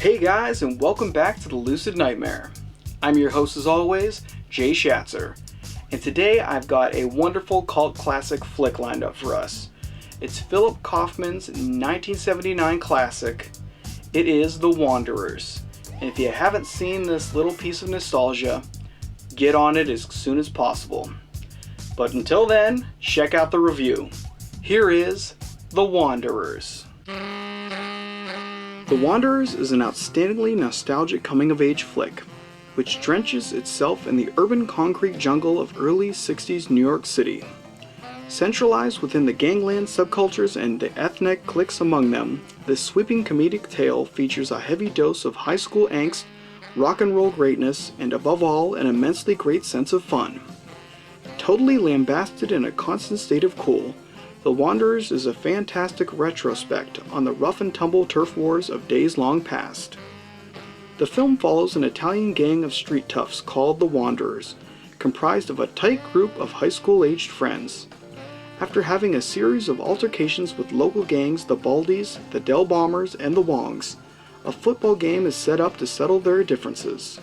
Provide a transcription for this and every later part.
Hey guys, and welcome back to the Lucid Nightmare. I'm your host as always, Jay Shatzer, and today I've got a wonderful cult classic flick lined up for us. It's Philip Kaufman's 1979 classic. It is The Wanderers, and if you haven't seen this little piece of nostalgia, get on it as soon as possible. But until then, check out the review. Here is The Wanderers. The Wanderers is an outstandingly nostalgic coming-of-age flick, which drenches itself in the urban concrete jungle of early 60s New York City. Centralized within the gangland subcultures and the ethnic cliques among them, this sweeping comedic tale features a heavy dose of high school angst, rock and roll greatness, and above all, an immensely great sense of fun. Totally lambasted in a constant state of cool, The Wanderers is a fantastic retrospect on the rough and tumble turf wars of days long past. The film follows an Italian gang of street toughs called the Wanderers, comprised of a tight group of high school-aged friends. After having a series of altercations with local gangs, the Baldys, the Del Bombers, and the Wongs, a football game is set up to settle their differences.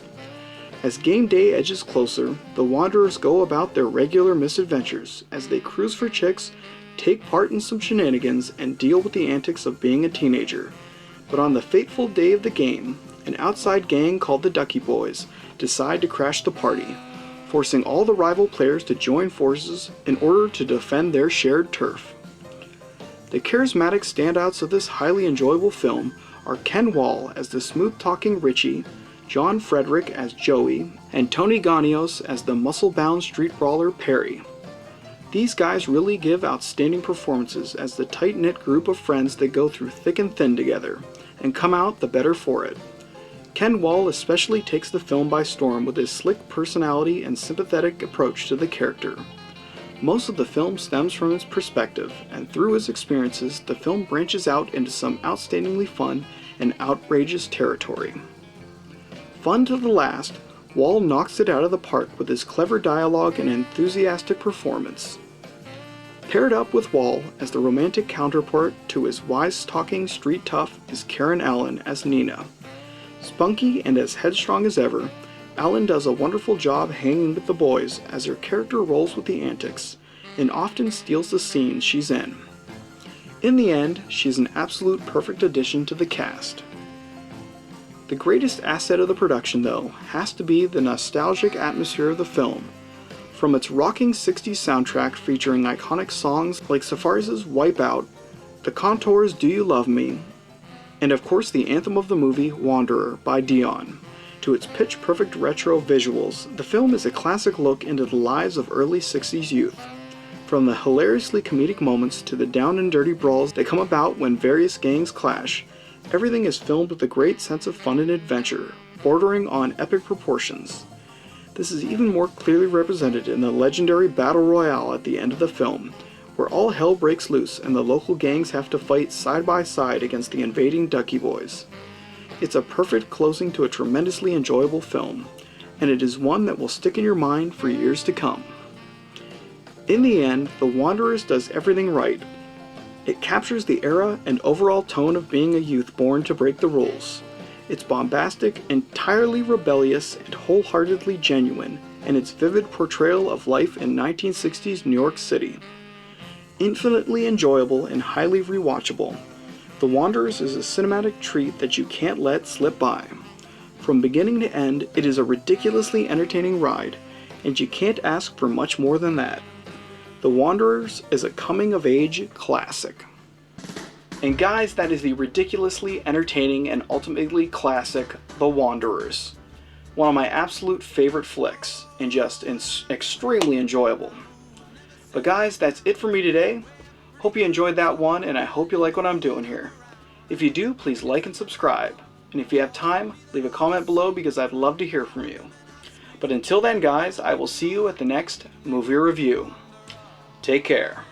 As game day edges closer, the Wanderers go about their regular misadventures as they cruise for chicks, take part in some shenanigans, and deal with the antics of being a teenager. But on the fateful day of the game, an outside gang called the Ducky Boys decide to crash the party, forcing all the rival players to join forces in order to defend their shared turf. The charismatic standouts of this highly enjoyable film are Ken Wall as the smooth-talking Richie, John Frederick as Joey, and Tony Ganios as the muscle-bound street brawler Perry. These guys really give outstanding performances as the tight-knit group of friends that go through thick and thin together, and come out the better for it. Ken Wall especially takes the film by storm with his slick personality and sympathetic approach to the character. Most of the film stems from his perspective, and through his experiences, the film branches out into some outstandingly fun and outrageous territory. Fun to the last, Wall knocks it out of the park with his clever dialogue and enthusiastic performance. Paired up with Wall as the romantic counterpart to his wise-talking street tough is Karen Allen as Nina. Spunky and as headstrong as ever, Allen does a wonderful job hanging with the boys as her character rolls with the antics, and often steals the scenes she's in. In the end, she's an absolute perfect addition to the cast. The greatest asset of the production, though, has to be the nostalgic atmosphere of the film. From its rocking 60s soundtrack featuring iconic songs like Safaris's Wipe Out, The Contours' Do You Love Me, and of course the anthem of the movie, Wanderer by Dion, to its pitch-perfect retro visuals, the film is a classic look into the lives of early 60s youth. From the hilariously comedic moments to the down-and-dirty brawls that come about when various gangs clash, everything is filmed with a great sense of fun and adventure, bordering on epic proportions. This is even more clearly represented in the legendary battle royale at the end of the film, where all hell breaks loose and the local gangs have to fight side by side against the invading Ducky Boys. It's a perfect closing to a tremendously enjoyable film, and it is one that will stick in your mind for years to come. In the end, The Wanderers does everything right. It captures the era and overall tone of being a youth born to break the rules. It's bombastic, entirely rebellious, and wholeheartedly genuine, and its vivid portrayal of life in 1960s New York City. Infinitely enjoyable and highly rewatchable, The Wanderers is a cinematic treat that you can't let slip by. From beginning to end, it is a ridiculously entertaining ride, and you can't ask for much more than that. The Wanderers is a coming-of-age classic. And guys, that is the ridiculously entertaining and ultimately classic The Wanderers. One of my absolute favorite flicks, and just extremely enjoyable. But guys, that's it for me today. Hope you enjoyed that one, and I hope you like what I'm doing here. If you do, please like and subscribe. And if you have time, leave a comment below because I'd love to hear from you. But until then guys, I will see you at the next movie review. Take care.